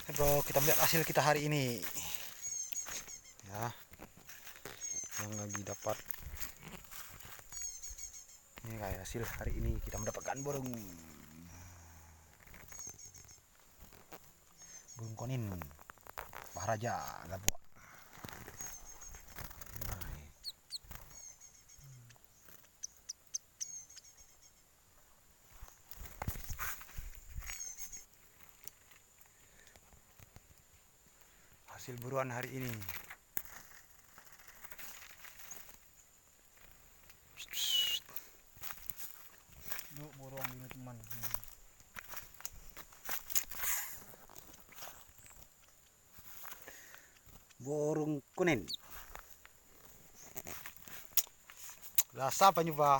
Bro, kita lihat hasil kita hari ini ya, yang lagi dapat ini kayak hasil hari ini kita mendapatkan burung konin Maharaja Gabua. Hasil buruan hari ini. Yuk buruan ini teman. Burung kunin. Lasa apa nyoba?